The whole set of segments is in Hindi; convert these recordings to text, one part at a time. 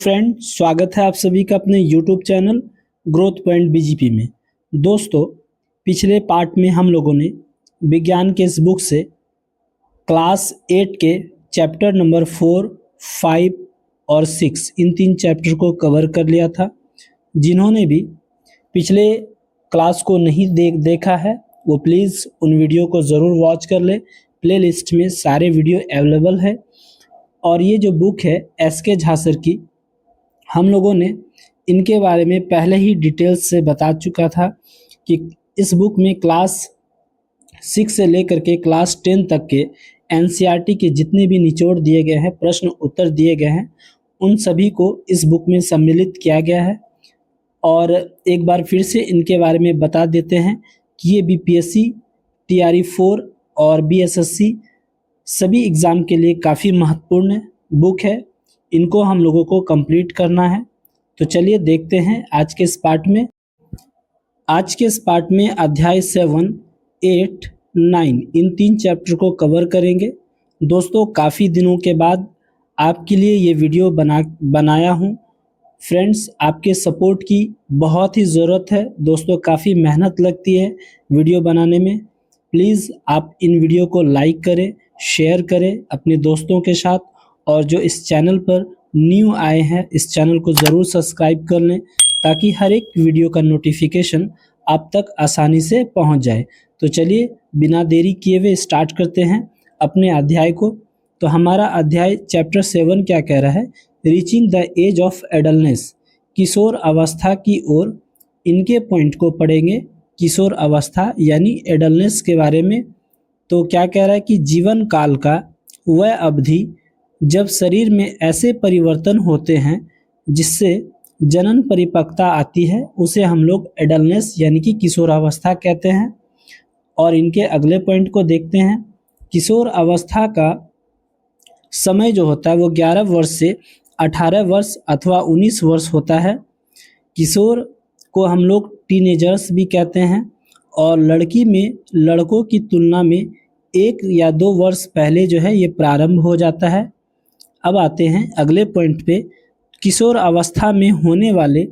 फ्रेंड, स्वागत है आप सभी का अपने YouTube channel growth point BGP में। दोस्तों, पिछले पार्ट में हम लोगों ने विज्ञान के इस बुक से क्लास 8 के चैप्टर नंबर 4, 5 और 6 इन 3 चैप्टर को कवर कर लिया था। जिन्होंने भी पिछले क्लास को नहीं देखा है वो प्लीज़ उन वीडियो को ज़रूर वॉच कर ले। प्लेलिस्ट में सारे वीडियो अवेलेबल है। और ये जो बुक है एस.के. झासर की, हम लोगों ने इनके बारे में पहले ही डिटेल्स से बता चुका था कि इस बुक में क्लास 6 से लेकर के क्लास 10 तक के एनसीईआरटी के जितने भी निचोड़ दिए गए हैं, प्रश्न उत्तर दिए गए हैं, उन सभी को इस बुक में सम्मिलित किया गया है। और एक बार फिर से इनके बारे में बता देते हैं कि ये बीपीएससी, टीआरई 4 और बीएसएससी सभी एग्ज़ाम के लिए काफ़ी महत्वपूर्ण बुक है। इनको हम लोगों को कंप्लीट करना है। तो चलिए देखते हैं आज के इस पार्ट में। आज के इस पार्ट में अध्याय 7, 8, 9 इन 3 चैप्टर को कवर करेंगे। दोस्तों, काफ़ी दिनों के बाद आपके लिए ये वीडियो बनाया हूँ। फ्रेंड्स, आपके सपोर्ट की बहुत ही ज़रूरत है। दोस्तों, काफ़ी मेहनत लगती है वीडियो बनाने में। प्लीज़ आप इन वीडियो को लाइक करें, शेयर करें अपने दोस्तों के साथ, और जो इस चैनल पर न्यू आए हैं इस चैनल को ज़रूर सब्सक्राइब कर लें ताकि हर एक वीडियो का नोटिफिकेशन आप तक आसानी से पहुंच जाए। तो चलिए बिना देरी किए हुए स्टार्ट करते हैं अपने अध्याय को। तो हमारा अध्याय चैप्टर 7 क्या कह रहा है? रीचिंग द एज ऑफ एडल्टनेस, किशोर अवस्था की ओर। इनके पॉइंट को पढ़ेंगे, किशोर अवस्था यानी एडल्टनेस के बारे में। तो क्या कह रहा है कि जीवन काल का वह अवधि जब शरीर में ऐसे परिवर्तन होते हैं जिससे जनन परिपक्वता आती है, उसे हम लोग एडल्टनेस यानी कि किशोरावस्था कहते हैं। और इनके अगले पॉइंट को देखते हैं। किशोर अवस्था का समय जो होता है वो 11 वर्ष से 18 वर्ष अथवा 19 वर्ष होता है। किशोर को हम लोग टीनेजर्स भी कहते हैं। और लड़की में लड़कों की तुलना में 1 या 2 वर्ष पहले जो है ये प्रारंभ हो जाता है। अब आते हैं अगले पॉइंट पे। किशोर अवस्था में होने वाले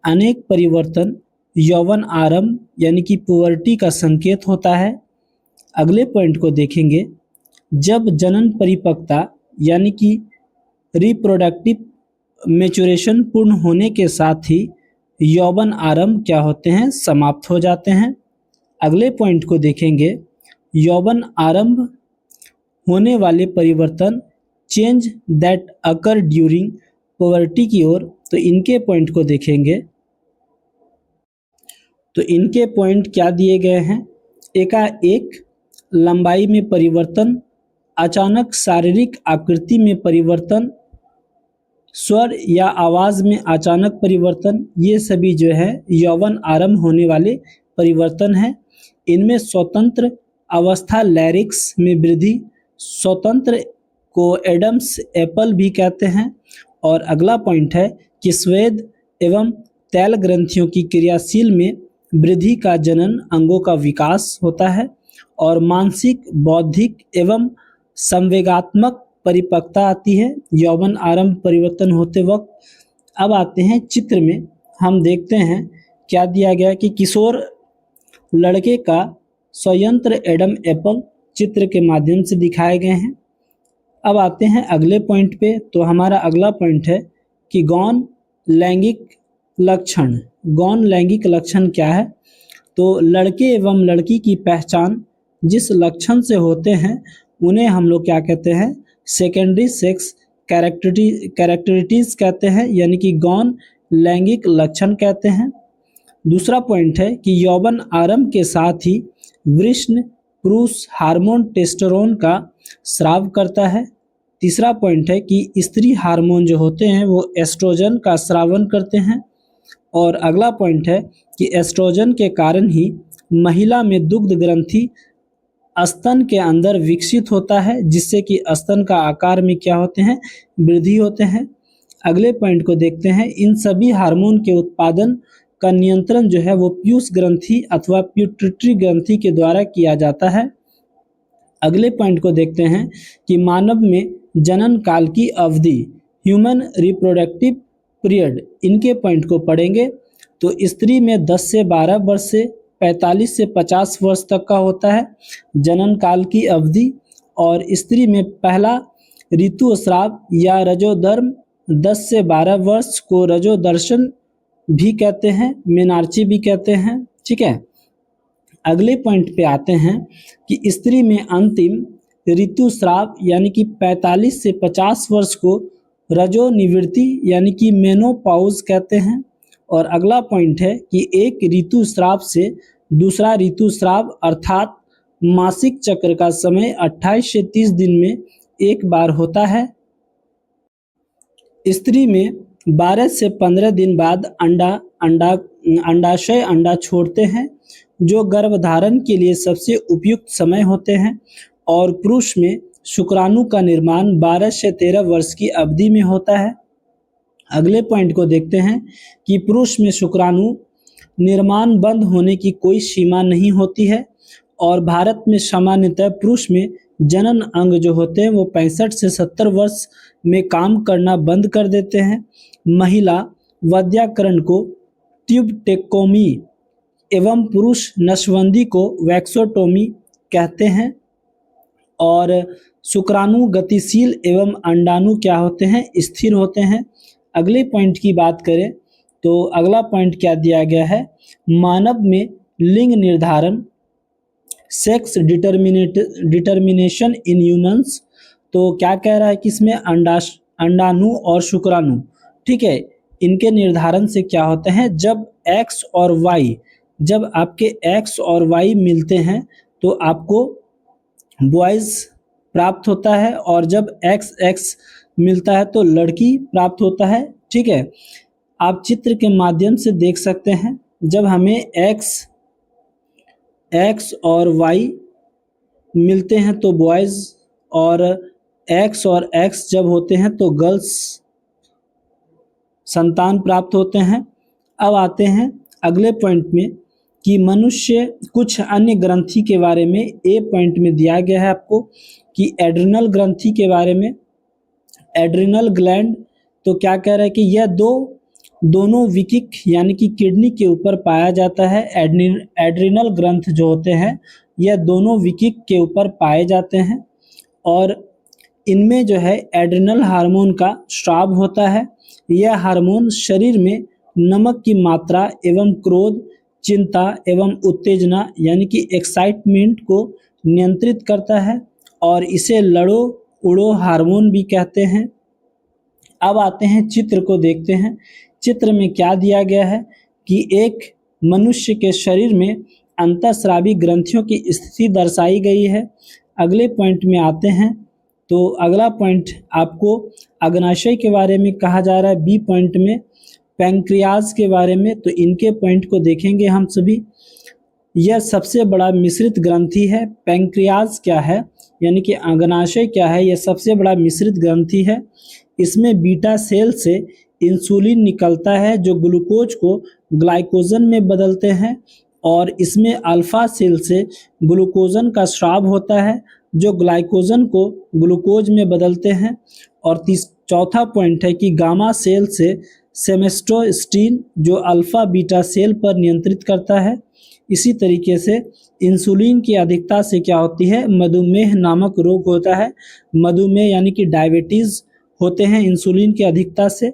अनेक परिवर्तन यौवन आरंभ यानी कि पुबर्टी का संकेत होता है। अगले पॉइंट को देखेंगे। जब जनन परिपक्वता यानी कि रिप्रोडक्टिव मैच्योरेशन पूर्ण होने के साथ ही यौवन आरंभ क्या होते हैं? समाप्त हो जाते हैं। अगले पॉइंट को देखेंगे। यौवन आरंभ होने वाले परिवर्तन change that occur during puberty की ओर। तो इनके पॉइंट को देखेंगे। तो इनके पॉइंट क्या दिए गए हैं? एकाएक लंबाई में परिवर्तन, अचानक शारीरिक आकृति में परिवर्तन, स्वर या आवाज़ में अचानक परिवर्तन, ये सभी जो है यौवन आरंभ होने वाले परिवर्तन हैं। इनमें स्वतंत्र अवस्था लैरिक्स में वृद्धि, स्वतंत्र को एडम्स एप्पल भी कहते हैं। और अगला पॉइंट है कि स्वेद एवं तैल ग्रंथियों की क्रियाशील में वृद्धि का जनन अंगों का विकास होता है। और मानसिक, बौद्धिक एवं संवेगात्मक परिपक्वता आती है यौवन आरंभ परिवर्तन होते वक्त। अब आते हैं चित्र में। हम देखते हैं क्या दिया गया कि किशोर लड़के का स्वयंत्र एडम एप्पल चित्र के माध्यम से दिखाए गए हैं। अब आते हैं अगले पॉइंट पे। तो हमारा अगला पॉइंट है कि गौण लैंगिक लक्षण। गौण लैंगिक लक्षण क्या है? तो लड़के एवं लड़की की पहचान जिस लक्षण से होते हैं उन्हें हम लोग क्या कहते हैं? सेकेंडरी सेक्स कैरेक्टरिटीज़ कहते हैं, यानी कि गौण लैंगिक लक्षण कहते हैं। दूसरा पॉइंट है कि यौवन आरंभ के साथ ही वृषण पुरुष हार्मोन टेस्टोस्टेरोन का स्राव करता है। तीसरा पॉइंट है कि स्त्री हार्मोन जो होते हैं वो एस्ट्रोजन का स्रावन करते हैं। और अगला पॉइंट है कि एस्ट्रोजन के कारण ही महिला में दुग्ध ग्रंथि स्तन के अंदर विकसित होता है, जिससे कि स्तन का आकार में क्या होते हैं? वृद्धि होते हैं। अगले पॉइंट को देखते हैं। इन सभी हार्मोन के उत्पादन का नियंत्रण जो है वो पीयूष ग्रंथि अथवा पिट्यूटरी ग्रंथि के द्वारा किया जाता है। अगले पॉइंट को देखते हैं कि मानव में जनन काल की अवधि ह्यूमन रिप्रोडक्टिव पीरियड, इनके पॉइंट को पढ़ेंगे तो स्त्री में 10 से 12 वर्ष से 45 से 50 वर्ष तक का होता है जनन काल की अवधि। और स्त्री में पहला ऋतुस्राव या रजोधर्म 10 से 12 वर्ष को रजोदर्शन भी कहते हैं, मेनार्ची भी कहते हैं। ठीक है, अगले पॉइंट पे आते हैं कि स्त्री में अंतिम ऋतुस्राव यानी कि 45 से 50 वर्ष को रजोनिवृत्ति यानी कि मेनोपॉज कहते हैं। और अगला पॉइंट है कि एक ऋतुस्राव से दूसरा ऋतुस्राव अर्थात मासिक चक्र का समय 28 से 30 दिन में एक बार होता है। स्त्री में 12 से 15 दिन बाद अंडाशय अंडा छोड़ते हैं जो गर्भधारण के लिए सबसे उपयुक्त समय होते हैं। और पुरुष में शुक्राणु का निर्माण 12 से 13 वर्ष की अवधि में होता है। अगले पॉइंट को देखते हैं कि पुरुष में शुक्राणु निर्माण बंद होने की कोई सीमा नहीं होती है। और भारत में सामान्यतः पुरुष में जनन अंग जो होते हैं वो 65 से 70 वर्ष में काम करना बंद कर देते हैं। महिला वैद्याकरण को ट्यूबटेक्टोमी एवं पुरुष नसबंदी को वैक्सोटोमी कहते हैं। और शुक्राणु गतिशील एवं अंडाणु क्या होते हैं, स्थिर होते हैं। अगले पॉइंट की बात करें तो अगला पॉइंट क्या दिया गया है, मानव में लिंग निर्धारण सेक्स डिटर्मिनेशन इन ह्यूमंस। तो क्या कह रहा है कि इसमें अंडाणु और शुक्राणु, ठीक है, इनके निर्धारण से क्या होते हैं, जब एक्स और वाई, जब आपके एक्स और वाई मिलते हैं तो आपको बॉयज प्राप्त होता है और जब एक्स एक्स मिलता है तो लड़की प्राप्त होता है। ठीक है, आप चित्र के माध्यम से देख सकते हैं, जब हमें एक्स और वाई मिलते हैं तो बॉयज और एक्स जब होते हैं तो गर्ल्स संतान प्राप्त होते हैं। अब आते हैं अगले पॉइंट में कि मनुष्य कुछ अन्य ग्रंथि के बारे में ए पॉइंट में दिया गया है आपको कि एड्रिनल ग्रंथि के बारे में, एड्रिनल ग्लैंड। तो क्या कह रहा है कि यह दोनों विकिक यानी कि किडनी के ऊपर पाया जाता है। एड्रिनल ग्रंथ जो होते हैं यह दोनों विकिक के ऊपर पाए जाते हैं और इनमें जो है एड्रिनल हार्मोन का स्राव होता है। यह हार्मोन शरीर में नमक की मात्रा एवं क्रोध, चिंता एवं उत्तेजना यानी कि एक्साइटमेंट को नियंत्रित करता है और इसे लड़ो उड़ो हार्मोन भी कहते हैं। अब आते हैं चित्र को देखते हैं। चित्र में क्या दिया गया है कि एक मनुष्य के शरीर में अंतःस्रावी ग्रंथियों की स्थिति दर्शाई गई है। अगले पॉइंट में आते हैं तो अगला पॉइंट आपको अग्नाशय के बारे में कहा जा रहा है। बी पॉइंट में पैंक्रियाज के बारे में, तो इनके पॉइंट को देखेंगे हम सभी। यह सबसे बड़ा मिश्रित ग्रंथि है। पैंक्रियाज क्या है यानी कि अग्नाशय क्या है, यह सबसे बड़ा मिश्रित ग्रंथि है। इसमें बीटा सेल से इंसुलिन निकलता है जो ग्लूकोज को ग्लाइकोजन में बदलते हैं और इसमें अल्फा सेल से ग्लूकोजन का स्राव होता है जो ग्लाइकोजन को ग्लूकोज में बदलते हैं। और चौथा पॉइंट है कि गामा सेल से सेमेस्टोस्टिन जो अल्फा बीटा सेल पर नियंत्रित करता है। इसी तरीके से इंसुलिन की अधिकता से क्या होती है, मधुमेह नामक रोग होता है। मधुमेह यानी कि डायबिटीज होते हैं इंसुलिन की अधिकता से।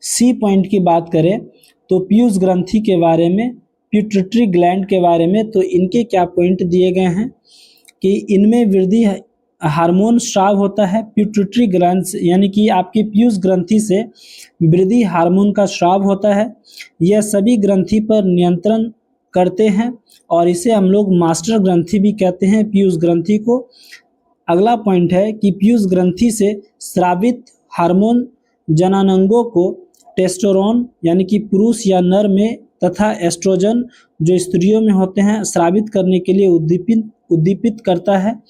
सी पॉइंट की बात करें तो पीयूष ग्रंथि के बारे में, पिट्यूटरी ग्लैंड के बारे में, तो इनके क्या पॉइंट दिए गए हैं कि इनमें वृद्धि हार्मोन स्राव होता है। पिट्यूटरी ग्लैंड यानी कि आपकी पीयूष ग्रंथि से वृद्धि हार्मोन का स्राव होता है। यह सभी ग्रंथि पर नियंत्रण करते हैं और इसे हम लोग मास्टर ग्रंथि भी कहते हैं पीयूष ग्रंथि को। अगला पॉइंट है कि पीयूष ग्रंथि से स्रावित हार्मोन जननांगों को टेस्टोस्टेरोन यानी कि पुरुष या नर में तथा एस्ट्रोजन जो स्त्रियों में होते हैं स्रावित करने के लिए उद्दीपित करता है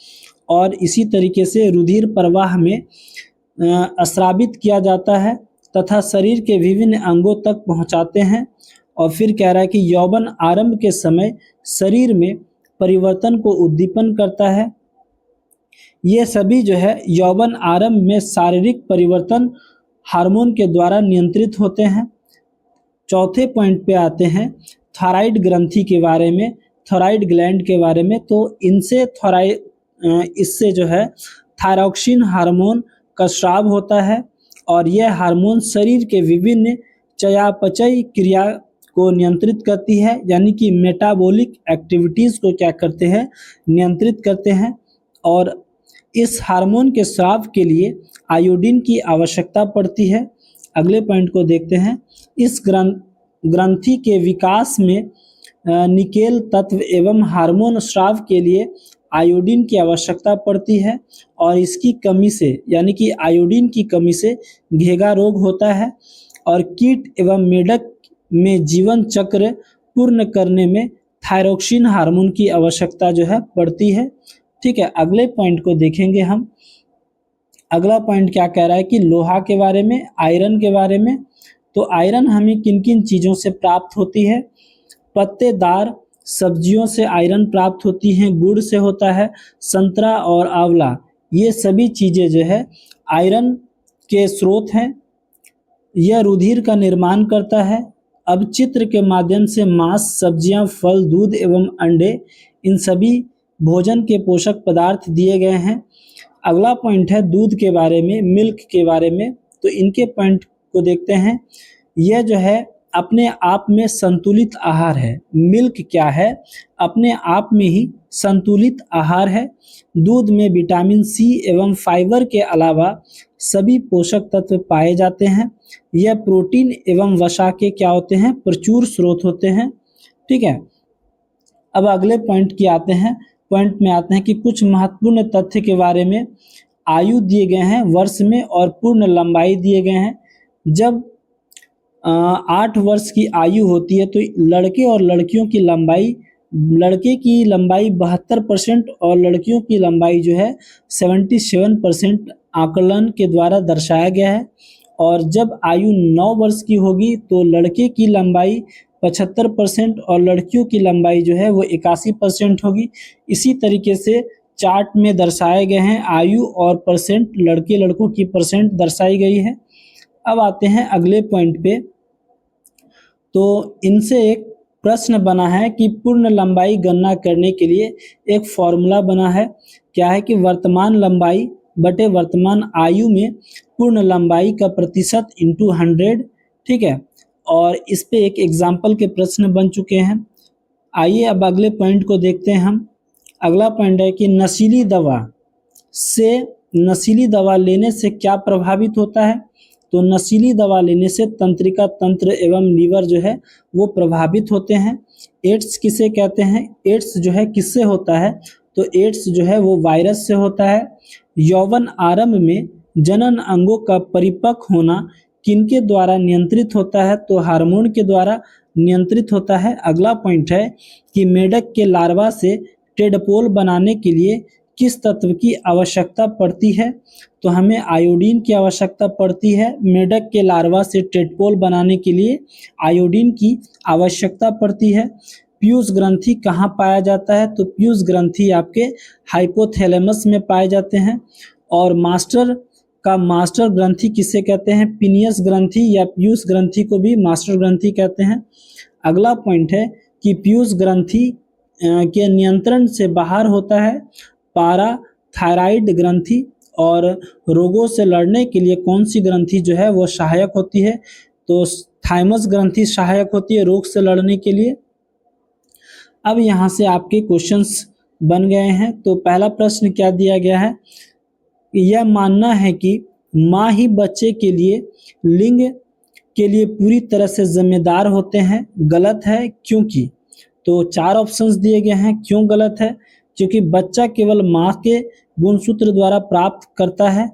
और इसी तरीके से रुधिर प्रवाह में स्रावित किया जाता है तथा शरीर के विभिन्न अंगों तक पहुंचाते हैं। और फिर कह रहा है कि यौवन आरंभ के समय शरीर में परिवर्तन को उद्दीपन करता है। ये सभी जो है यौवन आरंभ में शारीरिक परिवर्तन हार्मोन के द्वारा नियंत्रित होते हैं। चौथे पॉइंट पे आते हैं थायराइड ग्रंथि के बारे में, थायराइड ग्लैंड के बारे में। तो इससे जो है थायरॉक्सिन हार्मोन का स्राव होता है और यह हार्मोन शरीर के विभिन्न चयापचय क्रिया को नियंत्रित करती है, यानी कि मेटाबॉलिक एक्टिविटीज़ को क्या करते हैं, नियंत्रित करते हैं। और इस हार्मोन के स्राव के लिए आयोडीन की आवश्यकता पड़ती है। अगले पॉइंट को देखते हैं। इस ग्रंथि के विकास में निकेल तत्व एवं हार्मोन स्राव के लिए आयोडीन की आवश्यकता पड़ती है और इसकी कमी से, यानी कि आयोडीन की कमी से घेगा रोग होता है और कीट एवं मेढक में जीवन चक्र पूर्ण करने में थायरॉक्सिन हार्मोन की आवश्यकता जो है पड़ती है। ठीक है, अगले पॉइंट को देखेंगे हम। अगला पॉइंट क्या कह रहा है कि लोहा के बारे में, आयरन के बारे में। तो आयरन हमें किन किन चीज़ों से प्राप्त होती है? पत्तेदार सब्जियों से आयरन प्राप्त होती हैं, गुड़ से होता है, संतरा और आंवला, ये सभी चीज़ें जो है आयरन के स्रोत हैं। यह रुधिर का निर्माण करता है। अब चित्र के माध्यम से मांस, सब्जियां, फल, दूध एवं अंडे, इन सभी भोजन के पोषक पदार्थ दिए गए हैं। अगला पॉइंट है दूध के बारे में, मिल्क के बारे में। तो इनके पॉइंट को देखते हैं। यह जो है अपने आप में संतुलित आहार है। मिल्क क्या है? अपने आप में ही संतुलित आहार है। दूध में विटामिन सी एवं फाइबर के अलावा सभी पोषक तत्व पाए जाते हैं। यह प्रोटीन एवं वसा के क्या होते हैं? प्रचुर स्रोत होते हैं। ठीक है, अब अगले पॉइंट में आते हैं कि कुछ महत्वपूर्ण तथ्य के बारे में। आयु दिए गए हैं वर्ष में और पूर्ण लंबाई दिए गए हैं। जब 8 वर्ष की आयु होती है तो लड़के और लड़कियों की लंबाई, लड़के की लंबाई 72% और लड़कियों की लंबाई जो है 77% आकलन के द्वारा दर्शाया गया है। और जब आयु 9 वर्ष की होगी तो लड़के की लंबाई 75% और लड़कियों की लंबाई जो है वो 81% होगी। इसी तरीके से चार्ट में दर्शाए गए हैं आयु और परसेंट, लड़के लड़कों की परसेंट दर्शाई गई है। अब आते हैं अगले पॉइंट पे। तो इनसे एक प्रश्न बना है कि पूर्ण लंबाई गणना करने के लिए एक फॉर्मूला बना है। क्या है कि वर्तमान लंबाई बटे वर्तमान आयु में पूर्ण लंबाई का प्रतिशत इंटू 100। ठीक है, और इस पे एक एग्जाम्पल के प्रश्न बन चुके हैं। आइए अब अगले पॉइंट को देखते हैं हम। अगला पॉइंट है कि नशीली दवा लेने से क्या प्रभावित होता है? तो नशीली दवा लेने से तंत्रिका तंत्र एवं लीवर जो है वो प्रभावित होते हैं। एड्स किसे कहते हैं? एड्स जो है किससे होता है? तो एड्स जो है वो वायरस से होता है। यौवन आरंभ में जनन अंगों का परिपक्व होना किनके द्वारा नियंत्रित होता है? तो हार्मोन के द्वारा नियंत्रित होता है। अगला पॉइंट है कि मेढक के लार्वा से टेडपोल बनाने के लिए किस तत्व की आवश्यकता पड़ती है? तो हमें आयोडीन की आवश्यकता पड़ती है। मेढक के लार्वा से टेडपोल बनाने के लिए आयोडीन की आवश्यकता पड़ती है। पीयूष ग्रंथि कहाँ पाया जाता है? तो पीयूष ग्रंथि आपके हाइपोथैलेमस में पाए जाते हैं। और मास्टर ग्रंथि किसे कहते हैं? पिनियस ग्रंथि या पीयूष ग्रंथि को भी मास्टर ग्रंथि कहते हैं। अगला पॉइंट है कि पीयूष ग्रंथि के नियंत्रण से बाहर होता है पाराथायराइड ग्रंथि। और रोगों से लड़ने के लिए कौन सी ग्रंथि जो है वो सहायक होती है? तो थाइमस ग्रंथि सहायक होती है रोग से लड़ने के लिए। अब यहाँ से आपके क्वेश्चंस बन गए हैं। तो पहला प्रश्न क्या दिया गया है? यह मानना है कि माँ ही बच्चे के लिए लिंग के लिए पूरी तरह से जिम्मेदार होते हैं, गलत है क्योंकि? तो 4 ऑप्शंस दिए गए हैं। क्यों गलत है? क्योंकि बच्चा केवल माँ के गुणसूत्र द्वारा प्राप्त करता है।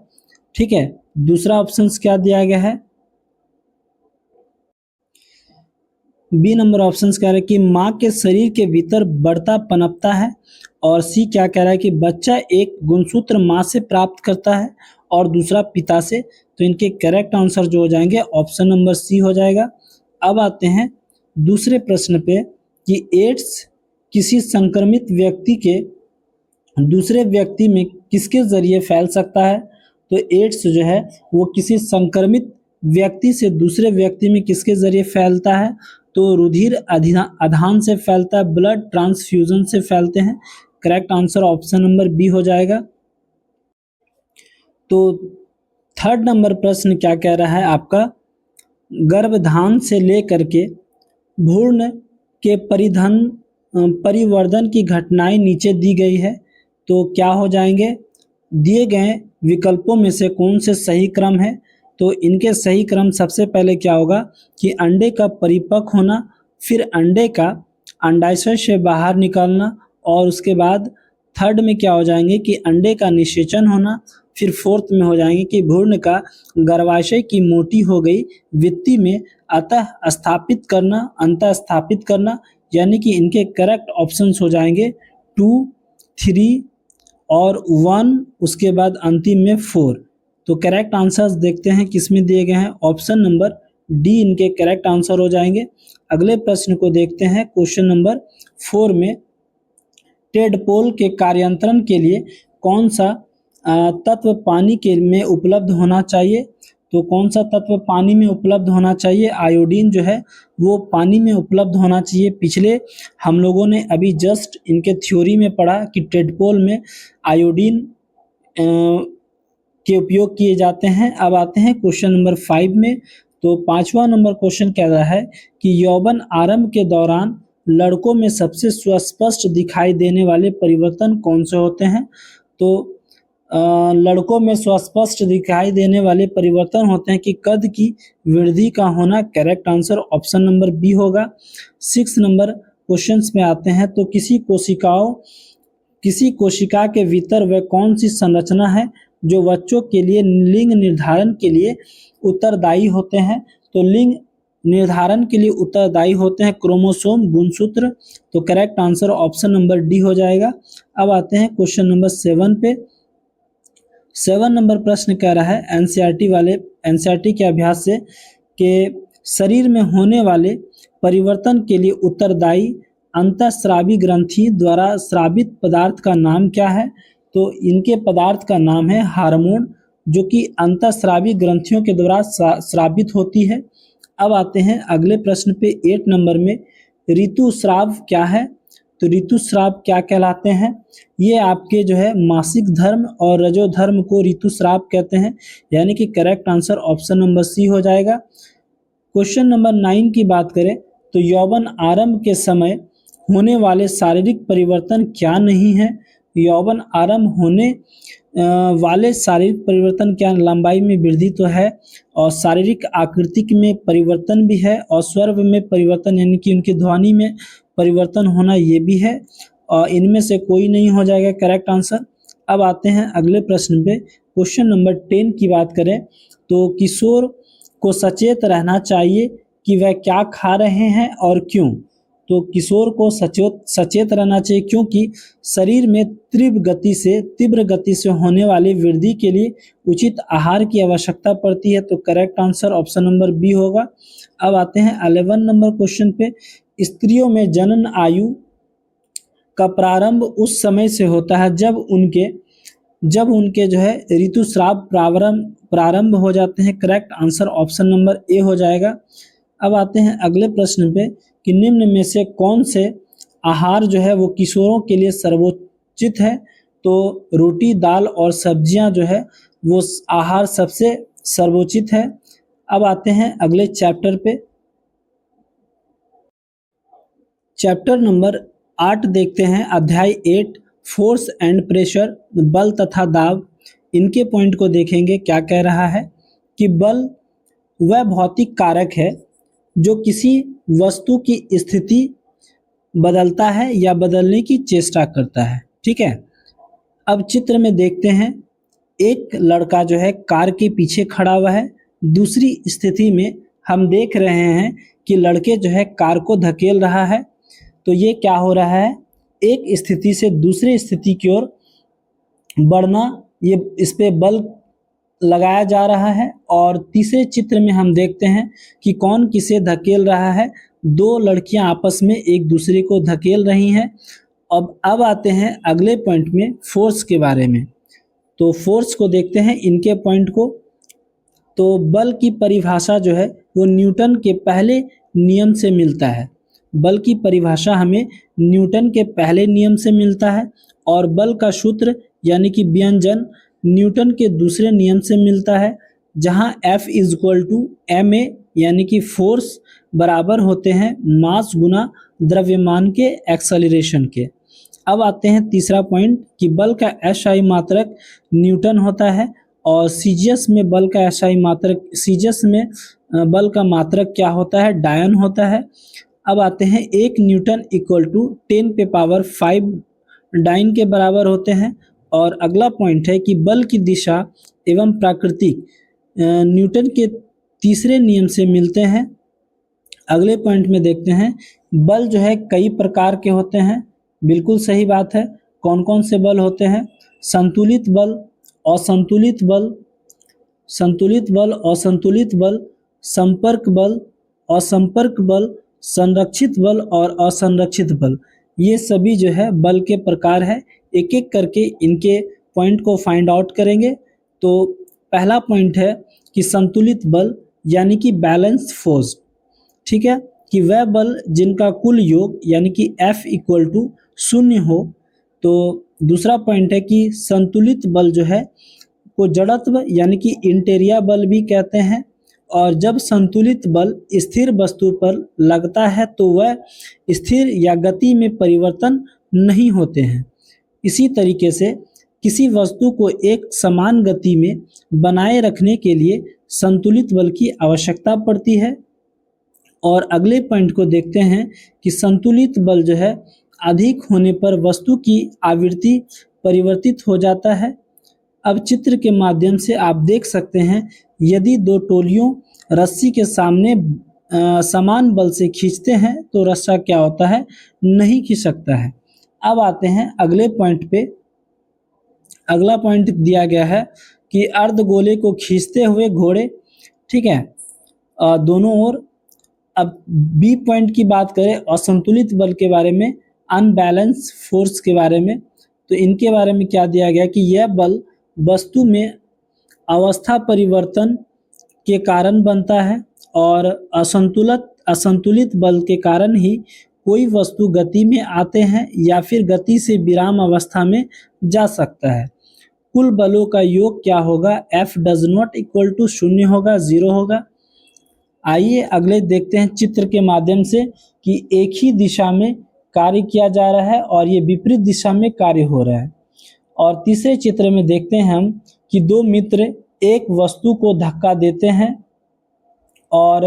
ठीक है, दूसरा ऑप्शंस क्या दिया गया है? बी नंबर ऑप्शंस कह रहा है कि माँ के शरीर के भीतर बढ़ता पनपता है। और सी क्या कह रहा है कि बच्चा एक गुणसूत्र माँ से प्राप्त करता है और दूसरा पिता से। तो इनके करेक्ट आंसर जो हो जाएंगे ऑप्शन नंबर सी हो जाएगा। अब आते हैं दूसरे प्रश्न पे कि एड्स किसी संक्रमित व्यक्ति के दूसरे व्यक्ति में किसके जरिए फैल सकता है? तो एड्स जो है वो किसी संक्रमित व्यक्ति से दूसरे व्यक्ति में किसके जरिए फैलता है? तो रुधिर आधान से फैलता है, ब्लड ट्रांसफ्यूजन से फैलते हैं। Correct answer option number B हो जाएगा। तो थर्ड नंबर प्रश्न क्या कह रहा है आपका? गर्भधान से लेकर के भ्रूण के परिवर्धन की घटनाएं नीचे दी गई है, तो क्या हो जाएंगे? दिए गए विकल्पों में से कौन से सही क्रम है? तो इनके सही क्रम सबसे पहले क्या होगा कि अंडे का परिपक्व होना, फिर अंडे का अंडाशय से बाहर निकलना, और उसके बाद थर्ड में क्या हो जाएंगे कि अंडे का निषेचन होना, फिर फोर्थ में हो जाएंगे कि भ्रूण का गर्भाशय की मोटी हो गई वित्ती में अंतः स्थापित करना, यानी कि इनके करेक्ट ऑप्शंस हो जाएंगे 2, 3 और 1, उसके बाद अंतिम में 4। तो करेक्ट आंसर्स देखते हैं किस में दिए गए हैं। ऑप्शन नंबर डी इनके करेक्ट आंसर हो जाएंगे। अगले प्रश्न को देखते हैं, क्वेश्चन नंबर 4 में टेडपोल के कार्यान्वयन के लिए कौन सा तत्व पानी के में उपलब्ध होना चाहिए? तो कौन सा तत्व पानी में उपलब्ध होना चाहिए? आयोडीन जो है वो पानी में उपलब्ध होना चाहिए। पिछले हम लोगों ने अभी जस्ट इनके थ्योरी में पढ़ा कि टेडपोल में आयोडीन के उपयोग किए जाते हैं। अब आते हैं क्वेश्चन नंबर 5 में। तो 5वां नंबर क्वेश्चन कह रहा है कि यौवन आरंभ के दौरान लड़कों में सबसे सुस्पष्ट दिखाई देने वाले परिवर्तन कौन से होते हैं? तो लड़कों में सुस्पष्ट दिखाई देने वाले परिवर्तन होते हैं कि कद की वृद्धि का होना। Correct answer option number B होगा। 6 नंबर क्वेश्चंस में आते हैं। तो किसी कोशिका के भीतर वह कौन सी संरचना है जो बच्चों के लिए लिंग निर्धारण के लिए उत्तरदायी होते हैं? तो लिंग निर्धारण के लिए उत्तरदायी होते हैं क्रोमोसोम, गुणसूत्र। तो correct answer option number D हो जाएगा। अब आते हैं क्वेश्चन नंबर 7 पे। 7 नंबर प्रश्न कह रहा है एनसीईआरटी के अभ्यास से के शरीर में होने वाले परिवर्तन के लिए उत्तरदायी अंतःस्रावी ग्रंथि द्वारा स्रावित पदार्थ का नाम क्या है? तो इनके पदार्थ का नाम है हार्मोन, जो कि अंतःस्रावी ग्रंथियों के द्वारा स्रावित होती है। अब आते हैं अगले प्रश्न पे 8 नंबर में, ऋतुस्राव क्या है? तो ऋतुस्राव क्या कहलाते हैं? ये आपके जो है मासिक धर्म और रजोधर्म को ऋतुस्राव कहते हैं, यानी कि correct answer option number C हो जाएगा। क्वेश्चन नंबर 9 की बात करें तो यौवन आरंभ के समय होने वाले शारीरिक परिवर्तन क्या नहीं है? यौवन आरंभ होने वाले शारीरिक परिवर्तन क्या? लंबाई में वृद्धि तो है, और शारीरिक आकृति में परिवर्तन भी है, और स्वर में परिवर्तन यानी कि उनकी ध्वनि में परिवर्तन होना ये भी है, और इनमें से कोई नहीं हो जाएगा करेक्ट आंसर। अब आते हैं अगले प्रश्न पे। क्वेश्चन नंबर 10 की बात करें तो किशोर को सचेत रहना चाहिए कि वह क्या खा रहे हैं और क्यों? तो किशोर को सचेत रहना चाहिए क्योंकि शरीर में तीव्र गति से होने वाली वृद्धि के लिए उचित आहार की आवश्यकता पड़ती है। तो correct answer option number B होगा। अब आते हैं 11 नंबर क्वेश्चन पे। स्त्रियों में जनन आयु का प्रारंभ उस समय से होता है जब उनके जो है ऋतुस्राव प्रारंभ हो जाते हैं। Correct answer option number A हो जाएगा। अब आते हैं अगले प्रश्न पे कि निम्न में से कौन से आहार जो है वो किशोरों के लिए सर्वोचित है? तो रोटी, दाल और सब्जियां जो है वो आहार सबसे सर्वोचित है। अब आते हैं अगले चैप्टर पे। चैप्टर नंबर 8 देखते हैं, अध्याय 8 फोर्स एंड प्रेशर, बल तथा दाब। इनके पॉइंट को देखेंगे। क्या कह रहा है कि बल वह भौतिक कारक है जो किसी वस्तु की स्थिति बदलता है या बदलने की चेष्टा करता है। ठीक है। अब चित्र में देखते हैं, एक लड़का जो है कार के पीछे खड़ा हुआ है। दूसरी स्थिति में हम देख रहे हैं कि लड़के जो है कार को धकेल रहा है। तो ये क्या हो रहा है, एक स्थिति से दूसरी स्थिति की ओर बढ़ना, ये इस पे बल लगाया जा रहा है। और तीसरे चित्र में हम देखते हैं कि कौन किसे धकेल रहा है। दो लड़कियां आपस में एक दूसरे को धकेल रही हैं। अब आते हैं अगले पॉइंट में, फोर्स के बारे में। तो फोर्स को देखते हैं, इनके पॉइंट को। तो बल की परिभाषा जो है वो न्यूटन के पहले नियम से मिलता है। बल की परिभाषा हमें न्यूटन के पहले नियम से मिलता है और बल का सूत्र यानी कि व्यंजन न्यूटन के दूसरे नियम से मिलता है, जहां F इक्वल टू ma यानी कि फोर्स बराबर होते हैं मास गुना द्रव्यमान के एक्सेलरेशन के। अब आते हैं तीसरा पॉइंट कि बल का SI मात्रक न्यूटन होता है और सीजीएस में बल का SI मात्रक सीजीएस में बल का मात्रक क्या होता है, डायन होता है। अब आते हैं 1 न्यूटन इक्वल टू 10 पे पावर 5 डाइन के बराबर होते हैं। और अगला पॉइंट है कि बल की दिशा एवं प्राकृतिक न्यूटन के तीसरे नियम से मिलते हैं। अगले पॉइंट में देखते हैं बल जो है कई प्रकार के होते हैं। बिल्कुल सही बात है। कौन कौन से बल होते हैं? संतुलित बल, असंतुलित बल, संतुलित बल, असंतुलित बल, संपर्क बल, असंपर्क बल, संरक्षित बल और असंरक्षित बल। ये सभी जो है बल के प्रकार है। एक एक करके इनके पॉइंट को फाइंड आउट करेंगे। तो पहला पॉइंट है कि संतुलित बल यानी कि बैलेंस फोर्स, ठीक है, कि वह बल जिनका कुल योग यानी कि F इक्वल टू 0 हो। तो दूसरा पॉइंट है कि संतुलित बल जो है को जड़त्व यानी कि इंटेरिया बल भी कहते हैं। और जब संतुलित बल स्थिर वस्तु पर लगता है तो वह स्थिर या गति में परिवर्तन नहीं होते हैं। इसी तरीके से किसी वस्तु को एक समान गति में बनाए रखने के लिए संतुलित बल की आवश्यकता पड़ती है। और अगले पॉइंट को देखते हैं कि संतुलित बल जो है अधिक होने पर वस्तु की आवृत्ति परिवर्तित हो जाता है। अब चित्र के माध्यम से आप देख सकते हैं, यदि दो टोलियों रस्सी के सामने समान बल से खींचते हैं तो रस्सा क्या होता है, नहीं खींच सकता है। अब आते हैं अगले पॉइंट पे। अगला पॉइंट दिया गया है कि अर्धगोले को खींचते हुए घोड़े, ठीक है, दोनों ओर। अब बी पॉइंट की बात करें असंतुलित बल के बारे में, अनबैलेंस फोर्स के बारे में, तो इनके बारे में क्या दिया गया कि यह बल वस्तु में अवस्था परिवर्तन के कारण बनता है और असंतुलित बल के कारण ही कोई वस्तु गति में आते हैं या फिर गति से विराम अवस्था में जा सकता है। कुल बलों का योग क्या होगा? F does not equal to 0 होगा, 0 होगा। आइए अगले देखते हैं चित्र के माध्यम से कि एक ही दिशा में कार्य किया जा रहा है और ये विपरीत दिशा में कार्य हो रहा है। और तीसरे चित्र में देखते हैं हम कि दो मित्र एक वस्तु को धक्का देते हैं। और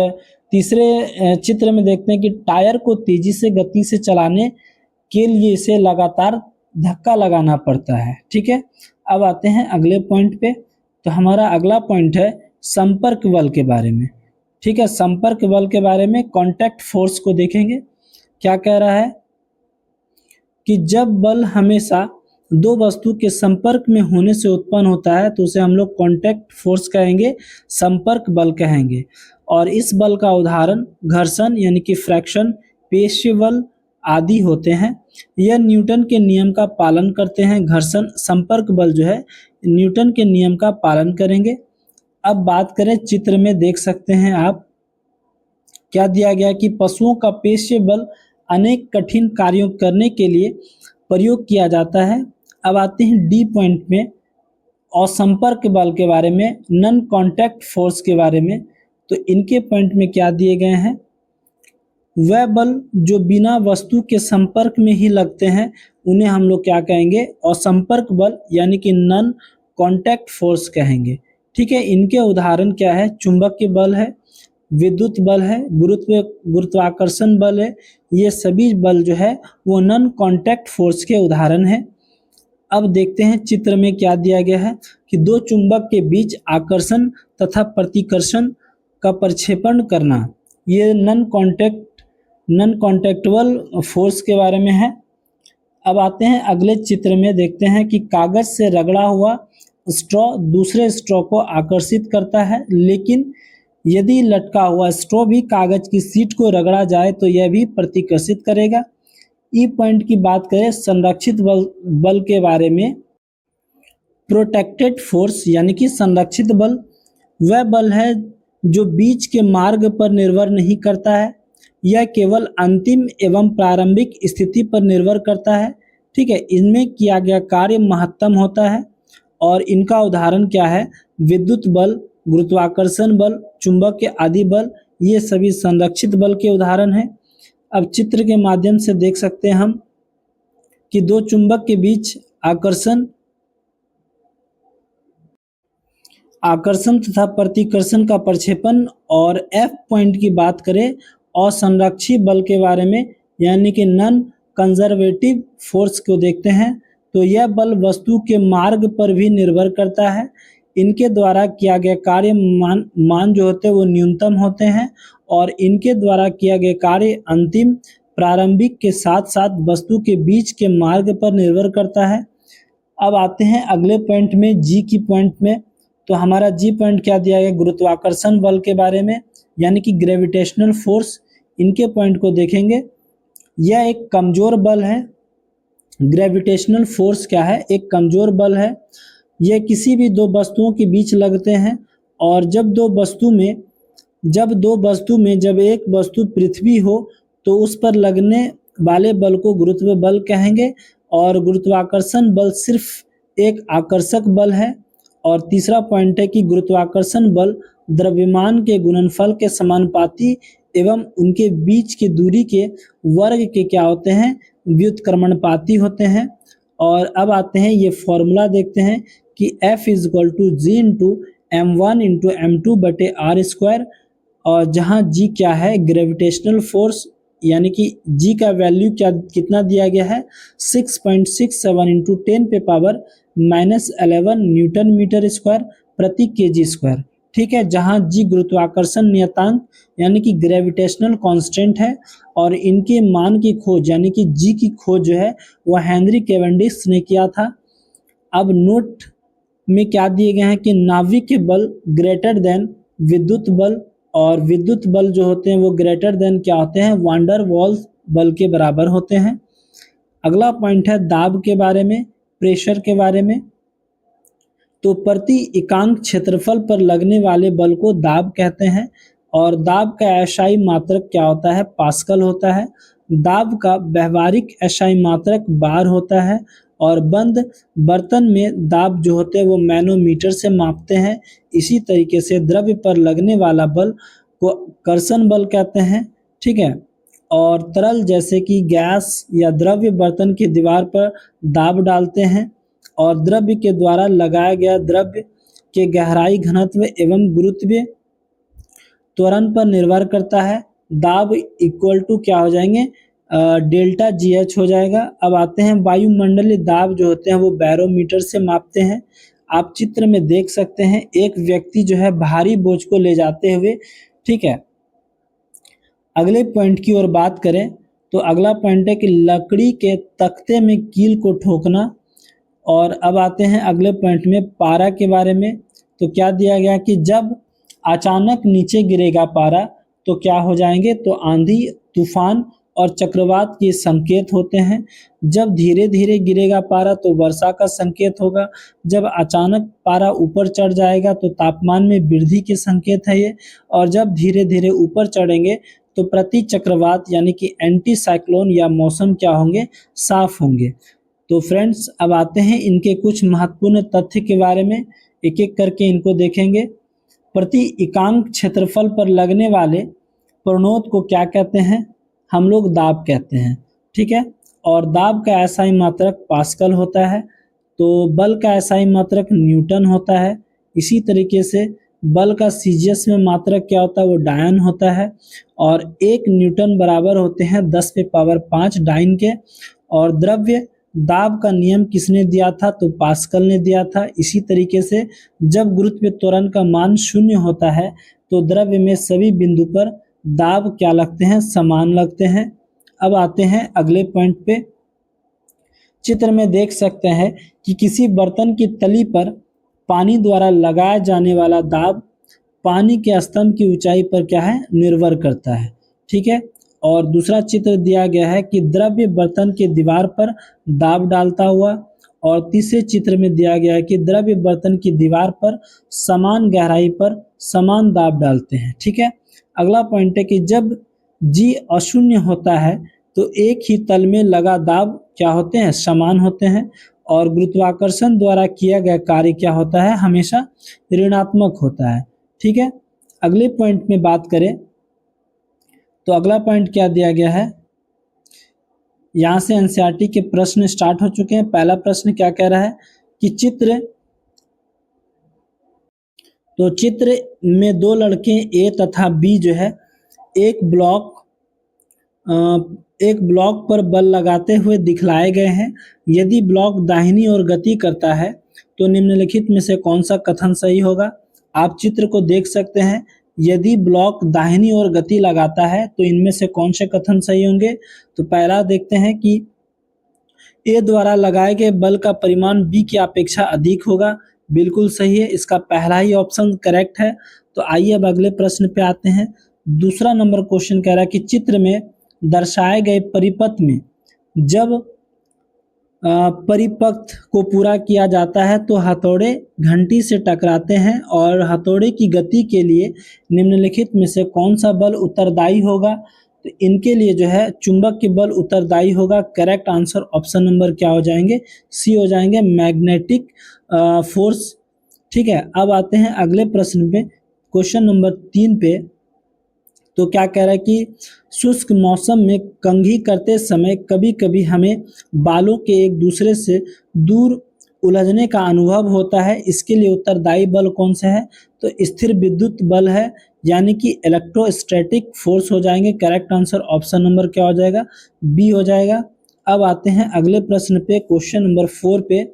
तीसरे चित्र में देखते हैं कि टायर को तेजी से गति से चलाने के लिए इसे लगातार धक्का लगाना पड़ता है, ठीक है। अब आते हैं अगले पॉइंट पे। तो हमारा अगला पॉइंट है संपर्क बल के बारे में, ठीक है। संपर्क बल के बारे में कांटेक्ट फोर्स को देखेंगे। क्या कह रहा है कि जब बल हमेशा दो वस्तु के संपर्क में होने से उत्पन्न होता है तो उसे हम लोग कांटेक्ट फोर्स कहेंगे, संपर्क बल कहेंगे। और इस बल का उदाहरण घर्षण यानी कि फ्रैक्शन, पेशीय बल आदि होते हैं। यह न्यूटन के नियम का पालन करते हैं। घर्षण संपर्क बल जो है न्यूटन के नियम का पालन करेंगे। अब बात करें, चित्र में देख सकते हैं आप क्या दिया गया कि पशुओं का पेशीय बल अनेक कठिन कार्यों करने के लिए प्रयोग किया जाता है। अब आते हैं डी पॉइंट में और संपर्क बल के बारे में, नॉन कांटेक्ट फोर्स के बारे में। तो इनके पॉइंट में क्या दिए गए हैं? वह बल जो बिना वस्तु के संपर्क में ही लगते हैं उन्हें हम लोग क्या कहेंगे? असंपर्क बल यानी कि नॉन कांटेक्ट फोर्स कहेंगे, ठीक है। इनके उदाहरण क्या है? चुंबकीय बल है, विद्युत बल है, गुरुत्वाकर्षण बल है। ये सभी बल जो है वो नॉन कांटेक्ट फोर्स के उदाहरण है। अब देखते हैं चित्र में क्या दिया गया है कि दो चुंबक के बीच आकर्षण तथा प्रतिकर्षण का प्रक्षेपण करना, ये नॉन कांटेक्टेबल फोर्स के बारे में है। अब आते हैं अगले चित्र में, देखते हैं कि कागज से रगड़ा हुआ स्ट्रॉ दूसरे स्ट्रॉ को आकर्षित करता है, लेकिन यदि लटका हुआ स्ट्रॉ भी कागज की सीट को रगड़ा जाए तो यह भी प्रतिकर्षित करेगा। ई पॉइंट की बात करें संरक्षित बल के बारे में, प्रोटेक्टेड फोर्स यानी कि संरक्षित बल वह बल है जो बीच के मार्ग पर निर्भर नहीं करता है, यह केवल अंतिम एवं प्रारंभिक स्थिति पर निर्भर करता है। ठीक है, इनमें किया गया कार्य महत्तम होता है और इनका उदाहरण क्या है? विद्युत बल, गुरुत्वाकर्षण बल, चुंबक आदि बल, ये सभी संरक्षित बल के उदाहरण हैं। अब चित्र के माध्यम से देख सकते हैं हम कि दो चुंबक के बीच आकर्षण तथा प्रतिकर्षण का प्रक्षेपण और F पॉइंट की बात करें असंरक्षित बल के बारे में, यानी कि नॉन कंजर्वेटिव फोर्स को देखते हैं, तो यह बल वस्तु के मार्ग पर भी निर्भर करता है। इनके द्वारा किया गया कार्य मान जो होते हैं वो न्यूनतम होते हैं और इनके द्वारा किया गया कार्य अंतिम प्रारंभिक के साथ साथ वस्तु के बीच के मार्ग पर निर्भर करता है। अब आते हैं अगले पॉइंट में, जी की पॉइंट में। तो हमारा जी पॉइंट क्या दिया गया? गुरुत्वाकर्षण बल के बारे में, यानी कि ग्रेविटेशनल फोर्स। इनके पॉइंट को देखेंगे। यह एक कमजोर बल है। ग्रेविटेशनल फोर्स क्या है? एक कमजोर बल है। यह किसी भी दो वस्तुओं के बीच लगते हैं और जब एक वस्तु पृथ्वी हो तो उस पर लगने वाले बल को गुरुत्व बल कहेंगे और गुरुत्वाकर्षण बल सिर्फ एक आकर्षक बल है। और तीसरा पॉइंट है कि गुरुत्वाकर्षण बल द्रव्यमान के गुणनफल के समानुपाती एवं उनके बीच की दूरी के वर्ग के क्या होते हैं? व्युत्क्रमणपाती होते हैं। और अब आते हैं ये फॉर्मूला देखते हैं कि F = G × m1 × m2/r², और जहाँ G क्या है? ग्रेविटेशनल फोर्स, यानी कि G का वैल्यू कितना दिया गया है? 6.67 × 10⁻⁻11 न्यूटन मीटर स्क्वायर प्रति केजी स्क्वायर। ठीक है, जहाँ G गुरुत्वाकर्षण नियतांक यानी कि ग्रेविटेशनल कांस्टेंट है और इनके मान की खोज यानी कि G की खोज जो है वह हेनरी कैवेंडिश ने किया था। अब नोट में क्या दिए गए हैं कि नाभिक के बल ग्रेटर देन विद्युत बल, और विद्युत बल जो होते हैं वो ग्रेटर देन क्या होते हैं? वान डर वाल्स बल के बराबर होते हैं। अगला पॉइंट है दाब के बारे में, प्रेशर के बारे में। तो प्रति इकांक क्षेत्रफल पर लगने वाले बल को दाब कहते हैं और दाब का एसआई मात्रक क्या होता है? पास्कल होता है। दाब का व्यवहारिक एसआई मात्रक बार होता है और बंद बर्तन में दाब जो होते हैं वो मैनोमीटर से मापते हैं। इसी तरीके से द्रव्य पर लगने वाला बल को कर्षण बल कहते हैं। ठीक है, और तरल जैसे कि गैस या द्रव्य बर्तन की दीवार पर दाब डालते हैं और द्रव्य के द्वारा लगाया गया द्रव्य के गहराई, घनत्व एवं गुरुत्व त्वरण पर निर्भर करता है। दाब इक्वल टू क्या हो जाएंगे? डेल्टा GH हो जाएगा। अब आते हैं वायुमंडलीय दाब जो होते हैं वो बैरोमीटर से मापते हैं। आप चित्र में देख सकते हैं एक व्यक्ति जो है भारी बोझ को ले जाते हुए। ठीक है, अगले पॉइंट की ओर बात करें तो अगला पॉइंट है कि लकड़ी के तख्ते में कील को ठोकना। और अब आते हैं अगले पॉइंट में पारा के बारे में। तो क्या दिया गया कि जब अचानक नीचे गिरेगा पारा तो क्या हो जाएंगे? तो आंधी, तूफान और चक्रवात के संकेत होते हैं। जब धीरे धीरे गिरेगा पारा तो वर्षा का संकेत होगा। जब अचानक पारा ऊपर चढ़ जाएगा तो तापमान में वृद्धि के संकेत है ये। और जब धीरे धीरे ऊपर चढ़ेंगे तो प्रति चक्रवात यानी कि एंटी साइक्लोन या मौसम क्या होंगे? साफ होंगे। तो फ्रेंड्स, अब आते हैं इनके कुछ महत्वपूर्ण तथ्य के बारे में, एक एक करके इनको देखेंगे। प्रति इकांक क्षेत्रफल पर लगने वाले प्रणोद को क्या कहते हैं? हम लोग दाब कहते हैं। ठीक है, और दाब का एसआई मात्रक पास्कल होता है। तो बल का एसआई मात्रक न्यूटन होता है। इसी तरीके से बल का सीजीएस में मात्रक क्या होता है? वो डायन होता है और 1 न्यूटन बराबर होते हैं 10⁵ डाइन के। और द्रव्य दाब का नियम किसने दिया था? तो पास्कल ने दिया था। इसी तरीके से जब गुरुत्व त्वरण का मान 0 होता है तो द्रव्य में सभी बिंदु पर दाब क्या लगते हैं? समान लगते हैं। अब आते हैं अगले पॉइंट पे। चित्र में देख सकते हैं कि किसी बर्तन की तली पर पानी द्वारा लगाया जाने वाला दाब पानी के स्तंभ की ऊंचाई पर क्या है? निर्भर करता है। ठीक है, और दूसरा चित्र दिया गया है कि द्रव्य बर्तन के दीवार पर दाब डालता हुआ और तीसरे चित्र में दिया गया है कि द्रव्य बर्तन की दीवार पर समान गहराई पर समान दाब डालते हैं। ठीक है। अगला पॉइंट है कि जब जी अशून्य होता है तो एक ही तल में लगा दाब क्या होते हैं, समान होते हैं, और गुरुत्वाकर्षण द्वारा किया गया कार्य क्या होता है, हमेशा ऋणात्मक होता है। ठीक है। अगले पॉइंट में बात करें तो अगला पॉइंट क्या दिया गया है, यहाँ से एनसीईआरटी के प्रश्न स्टार्ट हो चुके हैं। पहला प्रश्न क्या कह रहा है कि चित्र में दो लड़के ए तथा बी जो है एक ब्लॉक पर बल लगाते हुए दिखलाए गए हैं। यदि ब्लॉक दाहिनी ओर गति करता है तो निम्नलिखित में से कौन सा कथन सही होगा। आप चित्र को देख सकते हैं। यदि ब्लॉक दाहिनी ओर गति लगाता है तो इनमें से कौन से कथन सही होंगे। तो पहला देखते हैं कि ए द्वारा लगाए गए बल का परिमाण बी की अपेक्षा अधिक होगा। बिल्कुल सही है, इसका पहला ही ऑप्शन करेक्ट है। तो आइए अब अगले प्रश्न पे आते हैं। दूसरा नंबर क्वेश्चन कह रहा है कि चित्र में दर्शाए गए परिपथ में जब परिपथ को पूरा किया जाता है तो हथौड़े घंटी से टकराते हैं और हथौड़े की गति के लिए निम्नलिखित में से कौन सा बल उत्तरदायी होगा। तो इनके लिए जो है चुंबक के बल उत्तरदायी होगा। करेक्ट आंसर ऑप्शन नंबर क्या हो जाएंगे, सी हो जाएंगे, मैग्नेटिक फोर्स। ठीक है। अब आते हैं अगले प्रश्न पे, क्वेश्चन नंबर 3 पे। तो क्या कह रहा है कि शुष्क मौसम में कंघी करते समय कभी कभी हमें बालों के एक दूसरे से दूर उलझने का अनुभव होता है। इसके लिए उत्तरदायी बल कौन सा है। तो स्थिर विद्युत बल है, यानी कि इलेक्ट्रोस्टैटिक फोर्स हो जाएंगे। करेक्ट आंसर ऑप्शन नंबर क्या हो जाएगा, बी हो जाएगा। अब आते हैं अगले प्रश्न पे, क्वेश्चन नंबर 4 पे।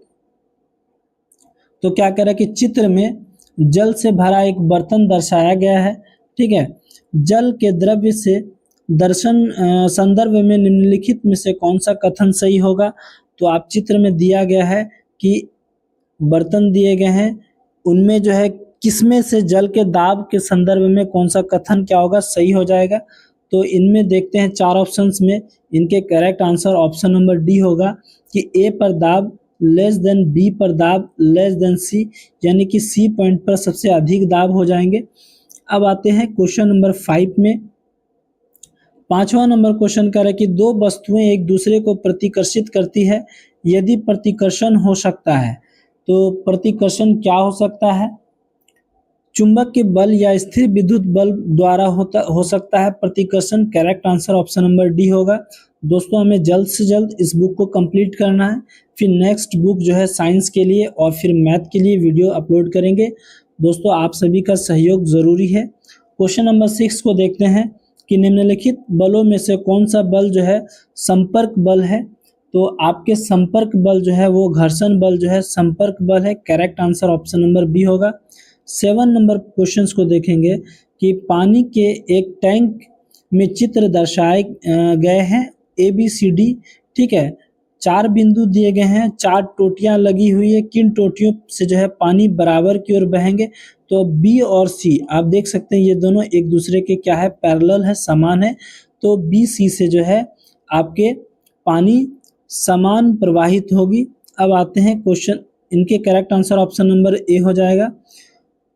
तो क्या कह रहा है कि चित्र में जल से भरा एक बर्तन दर्शाया गया है। ठीक है। जल के द्रव्य से संदर्भ में निम्नलिखित में से कौन सा कथन सही होगा। तो आप चित्र में दिया गया है कि बर्तन दिए गए हैं, उनमें जो है किसमें से जल के दाब के संदर्भ में कौन सा कथन क्या होगा, सही हो जाएगा। तो इनमें देखते हैं 4 ऑप्शंस में, इनके correct answer option number D होगा कि ए पर दाब लेस देन, बी पर दाब लेस देन सी, यानी कि सी पॉइंट पर सबसे अधिक दाब हो जाएंगे। अब आते हैं क्वेश्चन नंबर 5 में। 5वां नंबर क्वेश्चन कह रहा है कि दो वस्तुएं एक दूसरे को प्रतिकर्षित करती है। यदि प्रतिकर्षण हो सकता है तो प्रतिकर्षण क्या हो सकता है। चुंबक के बल या स्थिर विद्युत बल द्वारा हो सकता है प्रतिकर्षण। Correct answer option number D होगा। दोस्तों हमें जल्द से जल्द इस बुक को कंप्लीट करना है, फिर नेक्स्ट बुक जो है साइंस के लिए और फिर मैथ के लिए वीडियो अपलोड करेंगे। दोस्तों आप सभी का सहयोग ज़रूरी है। क्वेश्चन नंबर 6 को देखते हैं कि निम्नलिखित बलों में से कौन सा बल जो है संपर्क बल है। तो आपके संपर्क बल जो है वो घर्षण बल जो है संपर्क बल है। Correct answer option number B होगा। 7 नंबर क्वेश्चंस को देखेंगे कि पानी के एक टैंक में चित्र दर्शाए गए हैं ए बी सी डी। ठीक है। 4 बिंदु दिए गए हैं, 4 टोटियां लगी हुई है। किन टोटियों से जो है पानी बराबर की ओर बहेंगे। तो बी और सी आप देख सकते हैं ये दोनों एक दूसरे के क्या है, पैरेलल है, समान है। तो बी सी से जो है आपके पानी समान प्रवाहित होगी। अब आते हैं क्वेश्चन, इनके correct answer option number A हो जाएगा।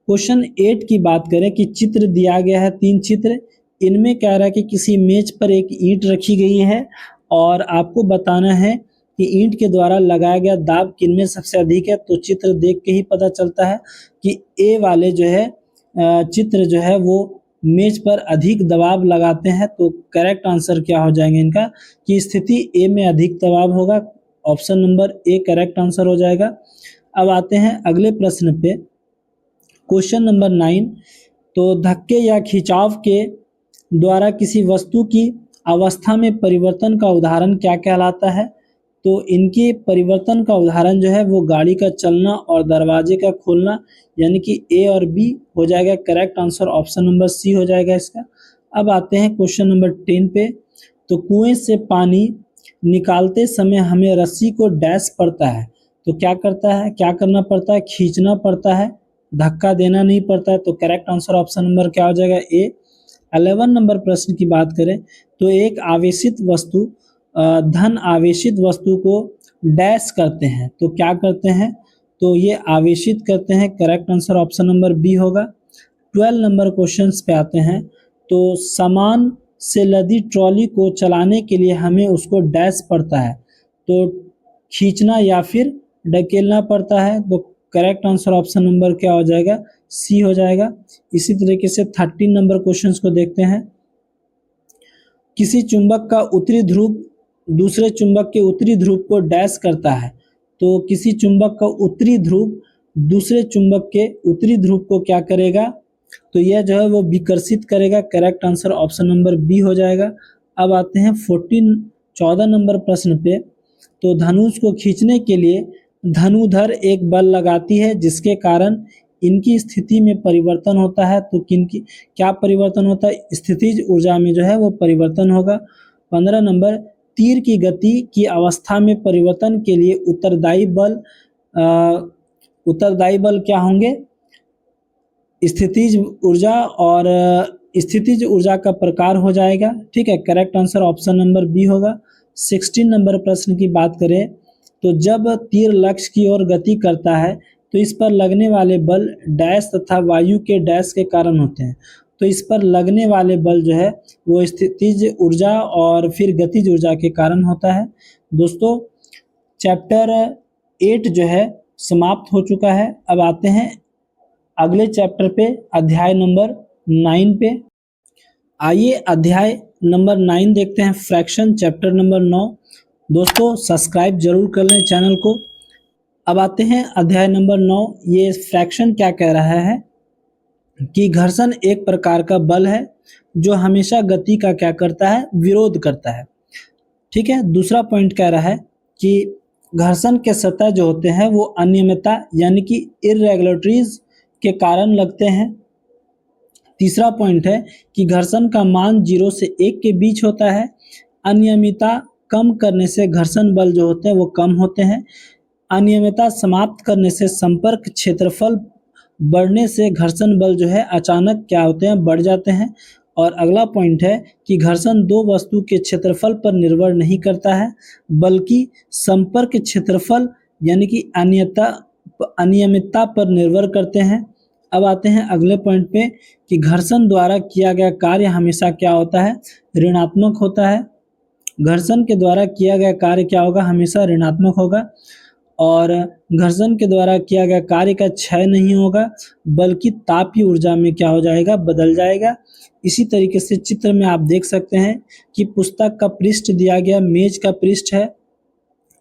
क्वेश्चन 8 की बात करें कि चित्र दिया गया है 3 चित्र, इनमें कह रहा है कि किसी मेज पर एक ईंट रखी गई है और आपको बताना है कि ईंट के द्वारा लगाया गया दाब किनमें सबसे अधिक है। तो चित्र देख के ही पता चलता है कि ए वाले जो है चित्र जो है वो मेज पर अधिक दबाव लगाते हैं। तो करेक्ट आंसर क्या हो जाएंगे इनका कि स्थिति ए में अधिक दबाव होगा। Option number A correct answer हो जाएगा। अब आते हैं अगले प्रश्न पे, क्वेश्चन नंबर 9। तो धक्के या खिंचाव के द्वारा किसी वस्तु की अवस्था में परिवर्तन का उदाहरण क्या कहलाता है। तो इनके परिवर्तन का उदाहरण जो है वो गाड़ी का चलना और दरवाजे का खोलना, यानी कि ए और बी हो जाएगा। Correct answer option number C हो जाएगा इसका। अब आते हैं क्वेश्चन नंबर 10 पे। तो कुएं से पानी निकालते समय हमें रस्सी को डैश पड़ता है, तो क्या करता है, क्या करना पड़ता है, खींचना पड़ता है, धक्का देना नहीं पड़ता है। तो करेक्ट आंसर ऑप्शन नंबर क्या हो जाएगा, ए। 11 नंबर प्रश्न की बात करें तो एक आवेशित वस्तु धन आवेशित वस्तु को डैश करते हैं। तो क्या करते हैं, तो ये आवेशित करते हैं। Correct answer option number B होगा। 12 नंबर क्वेश्चंस पे आते हैं। तो सामान से लदी ट्रॉली को चलाने के लिए हमें उसको डैश पड़ता है, तो खींचना या फिर ढकेलना पड़ता है। तो करेक्ट आंसर ऑप्शन नंबर क्या हो जाएगा, सी हो जाएगा। इसी तरीके से 13 नंबर क्वेश्चंस को देखते हैं। किसी चुंबक का उत्तरी ध्रुव दूसरे चुंबक के उत्तरी ध्रुव को डैश करता है। तो किसी चुंबक का उत्तरी ध्रुव दूसरे चुंबक के उत्तरी ध्रुव को क्या करेगा, तो यह जो है वो विकर्षित करेगा। Correct answer option number B हो जाएगा। अब आते हैं 14 नंबर प्रश्न पे। तो धनुष को खींचने के लिए धनुधर एक बल लगाती है, जिसके कारण इनकी स्थिति में परिवर्तन होता है। तो किनकी क्या परिवर्तन होता है, स्थितिज ऊर्जा में जो है वो परिवर्तन होगा। 15 नंबर, तीर की गति की अवस्था में परिवर्तन के लिए उत्तरदायी बल क्या होंगे, स्थितिज ऊर्जा और स्थितिज ऊर्जा का प्रकार हो जाएगा। ठीक है, correct answer option number B होगा। 16 नंबर प्रश्न की बात करें तो जब तीर लक्ष्य की ओर गति करता है तो इस पर लगने वाले बल डैश तथा वायु के डैश के कारण होते हैं। तो इस पर लगने वाले बल जो है वो स्थितिज ऊर्जा और फिर गतिज ऊर्जा के कारण होता है। दोस्तों, चैप्टर 8 जो है समाप्त हो चुका है। अब आते हैं अगले चैप्टर पे, अध्याय नंबर 9 पे। आइए अध्याय नंबर 9 देखते हैं, फ्रैक्शन चैप्टर नंबर 9। दोस्तों सब्सक्राइब जरूर कर लें चैनल को। अब आते हैं अध्याय नंबर 9। ये फ्रैक्शन क्या कह रहा है कि घर्षण एक प्रकार का बल है जो हमेशा गति का क्या करता है, विरोध करता है। ठीक है, दूसरा पॉइंट कह रहा है कि घर्षण के सतह जो होते हैं वो अनियमितता यानी कि इरेगुलरिटीज के कारण लगते हैं। तीसरा पॉइंट है कि घर्षण का मान 0 से 1 के बीच होता है। अनियमितता कम करने से घर्षण बल जो होते हैं वो कम होते हैं। अनियमितता समाप्त करने से संपर्क क्षेत्रफल बढ़ने से घर्षण बल जो है अचानक क्या होते हैं, बढ़ जाते हैं। और अगला पॉइंट है कि घर्षण दो वस्तु के क्षेत्रफल पर निर्भर नहीं करता है, बल्कि संपर्क क्षेत्रफल यानी कि अनियमितता पर निर्भर करते हैं। अब आते हैं अगले पॉइंट पे कि घर्षण द्वारा किया गया कार्य हमेशा क्या होता है, ऋणात्मक होता है। घर्षण के द्वारा किया गया कार्य क्या होगा, हमेशा ऋणात्मक होगा। और घर्षण के द्वारा किया गया कार्य का क्षय नहीं होगा, बल्कि तापीय ऊर्जा में क्या हो जाएगा, बदल जाएगा। इसी तरीके से चित्र में आप देख सकते हैं कि पुस्तक का पृष्ठ दिया गया मेज का पृष्ठ है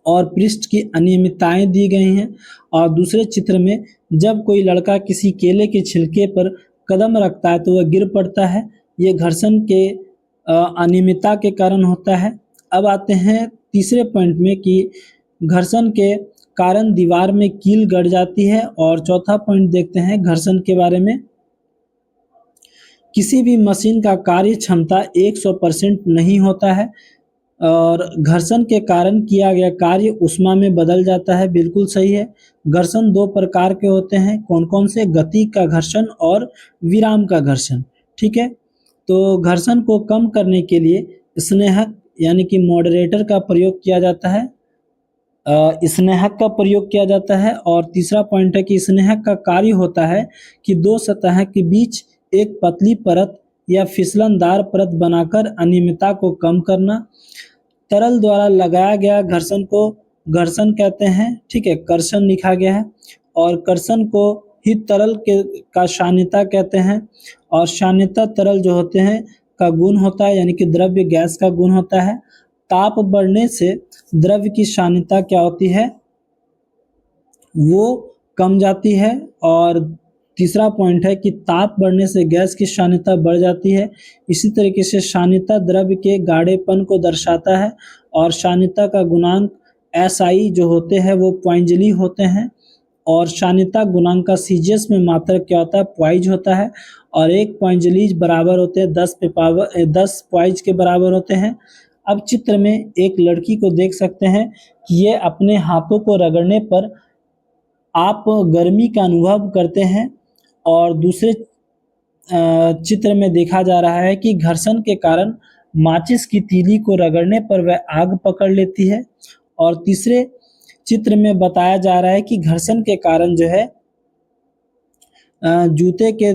और पृष्ठ की अनियमितताएं दी गई हैं। और दूसरे चित्र में जब कोई लड़का किसी केले के छिलके पर कदम रखता है तो वह गिर पड़ता है। ये घर्षण के अनियमितता के कारण होता है। अब आते हैं तीसरे पॉइंट में कि घर्षण के कारण दीवार में कील गड़ जाती है। और चौथा पॉइंट देखते हैं घर्षण के बारे में। किसी भी मशीन का कार्य क्षमता 100% नहीं होता है और घर्षण के कारण किया गया कार्य ऊष्मा में बदल जाता है। बिल्कुल सही है। घर्षण दो प्रकार के होते हैं, कौन कौन से, गति का घर्षण और विराम का घर्षण। ठीक है, तो घर्षण को कम करने के लिए स्नेहक यानी कि मॉडरेटर का प्रयोग किया जाता है, स्नेहक का प्रयोग किया जाता है। और तीसरा पॉइंट है कि स्नेहक का कार्य होता है कि दो सतह के बीच एक पतली परत या फिसलनदार परत बनाकर अनियमितता को कम करना। तरल द्वारा लगाया गया घर्षण को घर्षण कहते हैं। ठीक है, कर्षण लिखा गया है। और कर्षण को ही तरल का शान्यता कहते हैं। और शान्यता तरल जो होते हैं का गुण होता है, यानी कि द्रव्य गैस का गुण होता है। ताप बढ़ने से द्रव्य की शान्यता क्या होती है, वो कम जाती है। और तीसरा पॉइंट है कि ताप बढ़ने से गैस की शान्यता बढ़ जाती है। इसी तरीके से शान्यता द्रव्य के गाढ़ेपन को दर्शाता है। और शान्यता का गुणांक SI जो होते हैं वो पॉइंजली होते हैं। और शान्यता गुणांक का सीजीएस में मात्रक क्या होता है, पॉइज होता है। और एक पॉइंजलीज बराबर होते हैं 10 पॉइज के बराबर होते हैं। अब चित्र में एक लड़की को देख सकते हैं कि ये अपने हाथों को रगड़ने पर आप गर्मी का अनुभव करते हैं। और दूसरे चित्र में देखा जा रहा है कि घर्षण के कारण माचिस की तीली को रगड़ने पर वह आग पकड़ लेती है। और तीसरे चित्र में बताया जा रहा है कि घर्षण के कारण जो है जूते के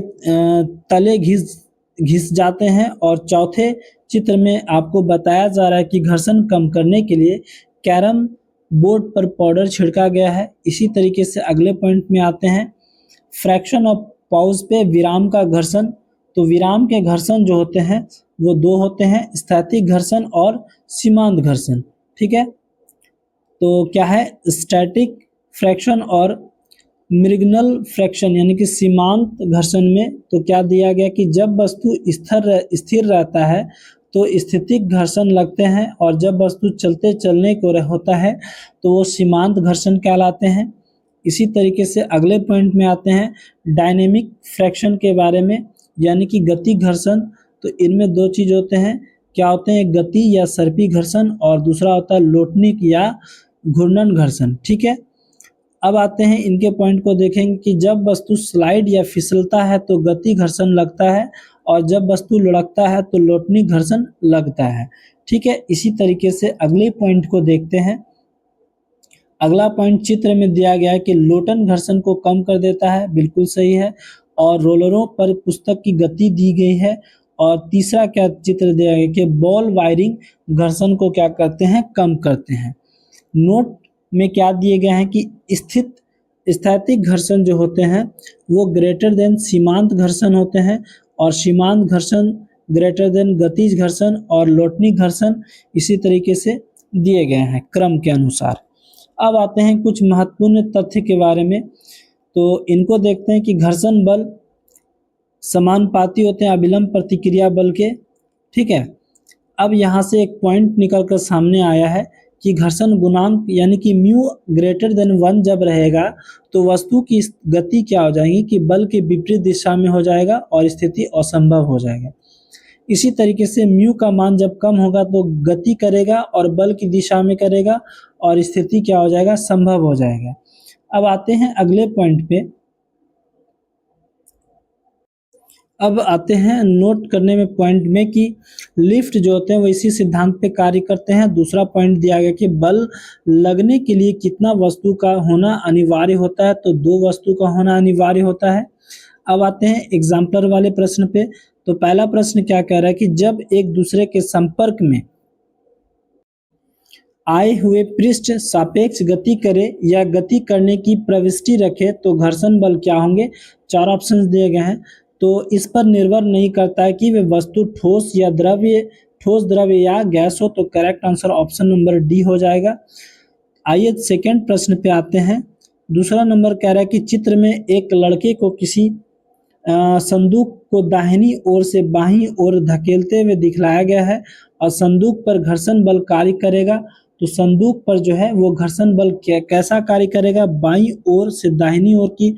तले घिस जाते हैं। और चौथे चित्र में आपको बताया जा रहा है कि घर्षण कम करने के लिए कैरम बोर्ड पर पाउडर छिड़का गया है। इसी तरीके से अगले पॉइंट में आते हैं, फ्रैक्शन ऑफ पॉज पे विराम का घर्षण। तो विराम के घर्षण जो होते हैं वो दो होते हैं, स्थैतिक घर्षण और सीमांत घर्षण। ठीक है, तो क्या है, स्टैटिक फ्रैक्शन और मृगनल फ्रैक्शन यानी कि सीमांत घर्षण में तो क्या दिया गया कि जब वस्तु स्थिर रहता है तो स्थितिक घर्षण लगते हैं, और जब वस्तु चलने को होता है तो वो सीमांत घर्षण कहलाते हैं। इसी तरीके से अगले पॉइंट में आते हैं, डायनेमिक फ्रैक्शन के बारे में, यानी कि गति घर्षण। तो इनमें दो चीज होते हैं, क्या होते हैं, गति या सर्पी घर्षण, और दूसरा होता है लोटनिक या घूर्णन घर्षण। ठीक है, अब आते हैं इनके पॉइंट को देखेंगे कि जब वस्तु स्लाइड या फिसलता है तो गति घर्षण लगता है, और जब वस्तु लुढ़कता है तो लोटनिक घर्षण लगता है। ठीक है, इसी तरीके से अगले पॉइंट को देखते हैं। अगला पॉइंट चित्र में दिया गया है कि लोटन घर्षण को कम कर देता है, बिल्कुल सही है, और रोलरों पर पुस्तक की गति दी गई है। और तीसरा क्या चित्र दिया गया कि बॉल वायरिंग घर्षण को क्या करते हैं, कम करते हैं। नोट में क्या दिए गए हैं कि स्थैतिक घर्षण जो होते हैं वो ग्रेटर देन सीमांत घर्षण होते हैं, और सीमांत घर्षण ग्रेटर देन गतिज घर्षण, और लोटनिक घर्षण इसी तरीके से दिए गए हैं क्रम के अनुसार। अब आते हैं कुछ महत्वपूर्ण तथ्य के बारे में, तो इनको देखते हैं कि घर्षण बल समानुपाती होते हैं अभिलंब प्रतिक्रिया बल के। ठीक है, अब यहाँ से एक पॉइंट निकल कर सामने आया है कि घर्षण गुणांक यानी कि म्यू ग्रेटर देन 1 जब रहेगा तो वस्तु की गति क्या हो जाएगी कि बल के विपरीत दिशा में हो जाएगा और स्थिति असंभव हो जाएगा। इसी तरीके से म्यू का मान जब कम होगा तो गति करेगा और बल की दिशा में करेगा, और स्थिति क्या हो जाएगा, संभव हो जाएगा। अब आते हैं अगले पॉइंट पे। अब आते हैं नोट करने में पॉइंट में कि लिफ्ट जो होते हैं वो इसी सिद्धांत पे कार्य करते हैं। दूसरा पॉइंट दिया गया कि बल लगने के लिए कितना वस्तु का होना अनिवार्य होता है, तो 2 वस्तु का होना अनिवार्य होता है। अब आते हैं एग्जाम्पलर वाले प्रश्न पे। तो पहला प्रश्न क्या कह रहा है कि जब एक दूसरे के संपर्क में आए हुए पृष्ठ सापेक्ष गति करे या गति करने की प्रविष्टि रखे तो घर्षण बल क्या होंगे। 4 ऑप्शंस दिए गए हैं, तो इस पर निर्भर नहीं करता है कि वे वस्तु ठोस द्रव्य या गैस हो। तो correct answer option number D हो जाएगा। आइए सेकंड प्रश्न पे आते हैं। दूसरा नंबर कह रहा है कि चित्र में एक लड़के को किसी संदूक को दाहिनी ओर से बाईं ओर धकेलते हुए दिखलाया गया है, और संदूक पर घर्षण बल कार्य करेगा। तो संदूक पर जो है वो घर्षण बल कैसा कार्य करेगा, बाईं ओर से दाहिनी ओर की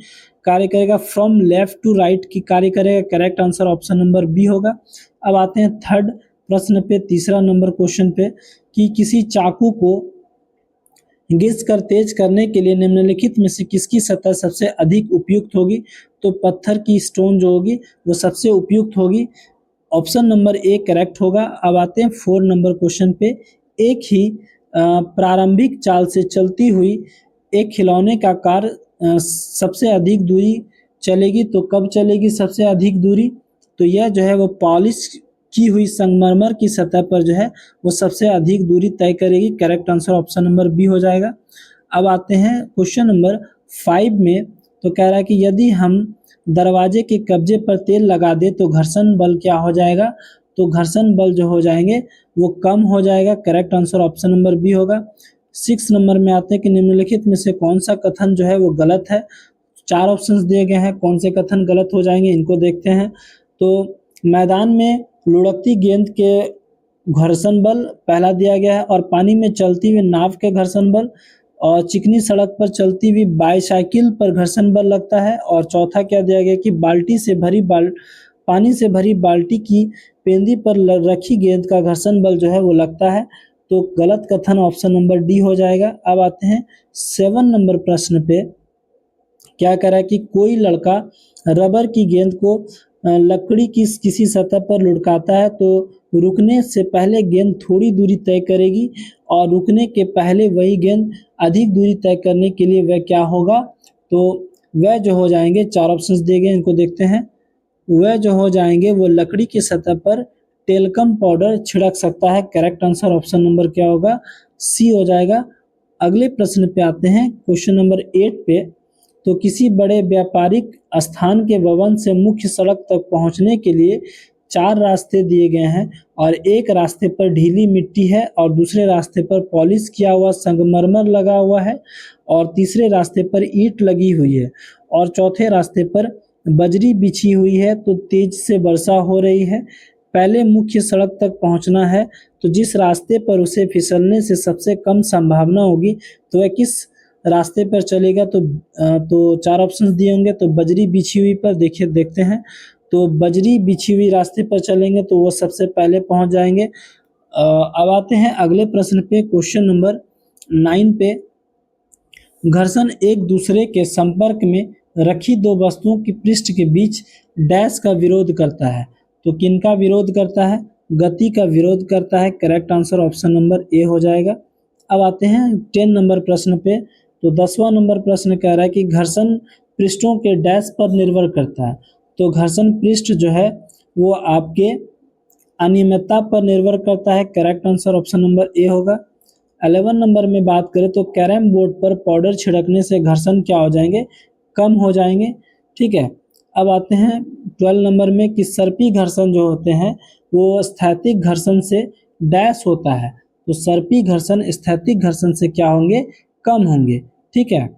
कार्य करेगा, फ्रॉम लेफ्ट टू राइट की कार्य करेगा। Correct answer option number B होगा। अब आते हैं थर्ड प्रश्न पे, तीसरा नंबर क्वेश्चन पे, कि किसी चाकू को घिस कर तेज करने के लिए निम्नलिखित में से किसकी सतह सबसे अधिक उपयुक्त होगी। तो पत्थर की स्टोन जो होगी वो सबसे उपयुक्त होगी। ऑप्शन नंबर ए करेक्ट होगा। अब आते हैं 4 नंबर क्वेश्चन पे। एक ही प्रारंभिक चाल से चलती हुई एक खिलौने का कार सबसे अधिक दूरी चलेगी, तो कब चलेगी सबसे अधिक दूरी। तो यह जो है वो पॉलिश की हुई संगमरमर की सतह पर जो है वो सबसे अधिक दूरी तय करेगी। Correct answer option number B हो जाएगा। अब आते हैं क्वेश्चन नंबर 5 में। तो कह रहा है कि यदि हम दरवाजे के कब्जे पर तेल लगा दे तो घर्षण बल क्या हो जाएगा। तो घर्षण बल जो हो जाएंगे वो कम हो जाएगा। Correct answer option number B होगा। 6 नंबर में आते हैं कि निम्नलिखित में से कौन सा कथन जो है वो गलत है। 4 ऑप्शंस दिए गए हैं, कौन से कथन गलत हो जाएंगे इनको देखते हैं। तो मैदान में लुढ़कती गेंद के घर्षण बल पहला दिया गया है, और पानी में चलती हुई नाव के घर्षण बल, और चिकनी सड़क पर चलती हुई बाईसाइकिल पर घर्षण बल लगता है। और चौथा क्या दिया गया कि पानी से भरी बाल्टी की पेंदी पर रखी गेंद का घर्षण बल जो है वो लगता है। तो गलत कथन ऑप्शन नंबर डी हो जाएगा। अब आते हैं 7 नंबर प्रश्न पे। क्या कह रहा है कि कोई लड़का रबर की गेंद को लकड़ी की किसी सतह पर लुढ़काता है तो रुकने से पहले गेंद थोड़ी दूरी तय करेगी और रुकने के पहले वही गेंद अधिक दूरी तय करने के लिए वह क्या होगा? तो वह जो हो जाएंगे, 4 ऑप्शंस दिए गए, इनको देखते हैं। वह जो हो जाएंगे वो लकड़ी की सतह पर टेल्कम पाउडर छिड़क सकता है। करेक्ट आंसर ऑप्शन नंबर क्या होगा? सी हो जाएगा। अगले प्रश्न पे आते हैं, क्वेश्चन नंबर 8 पे। तो किसी बड़े व्यापारिक स्थान के भवन से मुख्य सड़क तक पहुंचने के लिए 4 रास्ते दिए गए हैं और एक रास्ते पर ढीली मिट्टी है और दूसरे रास्ते पर पॉलिश किया हुआ संगमरमर लगा हुआ है और तीसरे रास्ते पर ईंट लगी हुई है और चौथे रास्ते पर बजरी बिछी हुई है। तो तेज से वर्षा हो रही है। पहले मुख्य सड़क तक पहुंचना है तो जिस रास्ते पर उसे फिसलने से सबसे कम संभावना होगी तो वह किस रास्ते पर चलेगा? तो 4 ऑप्शंस दिए होंगे। तो बजरी बिछी हुई पर देखते हैं। तो बजरी बिछी हुई रास्ते पर चलेंगे तो वो सबसे पहले पहुंच जाएंगे। अब आते हैं अगले प्रश्न पे, क्वेश्चन नंबर 9 पे। घर्षण एक दूसरे के संपर्क में रखी दो वस्तुओं की पृष्ठ के बीच डैश का विरोध करता है। तो किनका विरोध करता है? गति का विरोध करता है। Correct answer option number A हो जाएगा। अब आते हैं 10 नंबर प्रश्न पे। तो 10वां नंबर प्रश्न कह रहा है कि घर्षण पृष्ठों के डैश पर निर्भर करता है। तो घर्षण पृष्ठ जो है वो आपके अनियमितता पर निर्भर करता है। Correct answer option number A होगा। 11 नंबर में बात करें तो कैरम बोर्ड पर पाउडर छिड़कने से घर्षण क्या हो जाएंगे? कम हो जाएंगे। ठीक है। अब आते हैं 12 नंबर में कि सर्पी घर्षण जो होते हैं वो स्थैतिक घर्षण से डैश होता है। तो सर्पी घर्षण स्थैतिक घर्षण से क्या होंगे? कम होंगे। ठीक है।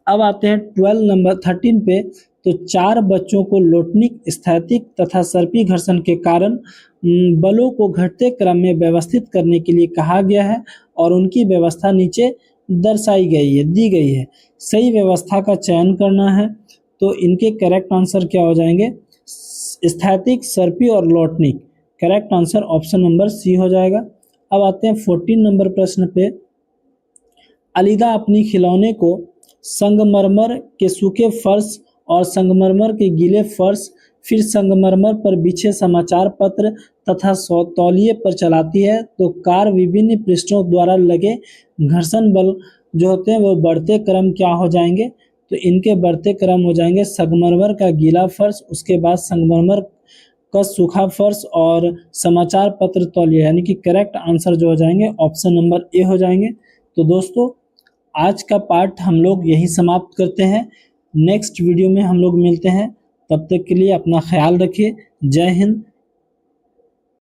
अब आते हैं 13 पे। तो 4 बच्चों को लोटनिक, स्थैतिक तथा सर्पी घर्षण के कारण बलों को घटते क्रम में व्यवस्थित करने के लिए कहा गया है और उनकी व्यवस्था नीचे दर्शाई गई है, दी गई है। सही व्यवस्था का चयन करना है। तो इनके करेक्ट आंसर क्या हो जाएंगे? स्थैतिक, सर्पी और लोटनिक। Correct answer option number C हो जाएगा। अब आते हैं 14 नंबर प्रश्न पे। अलीदा अपनी खिलौने को संगमरमर के सूखे फर्श और संगमरमर के गीले फर्श, फिर संगमरमर पर बिछे समाचार पत्र तथा तौलिए पर चलाती है। तो कार विभिन्न पृष्ठों द्वारा लगे घर्षण बल जो होते हैं वो बढ़ते क्रम क्या हो जाएंगे? तो इनके बढ़ते क्रम हो जाएंगे संगमरमर का गीला फर्श, उसके बाद संगमरमर का सूखा फर्श और समाचार पत्र तौलिया, यानी कि करेक्ट आंसर जो हो जाएंगे ऑप्शन नंबर ए हो जाएंगे। तो दोस्तों आज का पार्ट हम लोग यही समाप्त करते हैं। नेक्स्ट वीडियो में हम लोग मिलते हैं। तब तक के लिए अपना ख्याल रखिए। जय हिंद,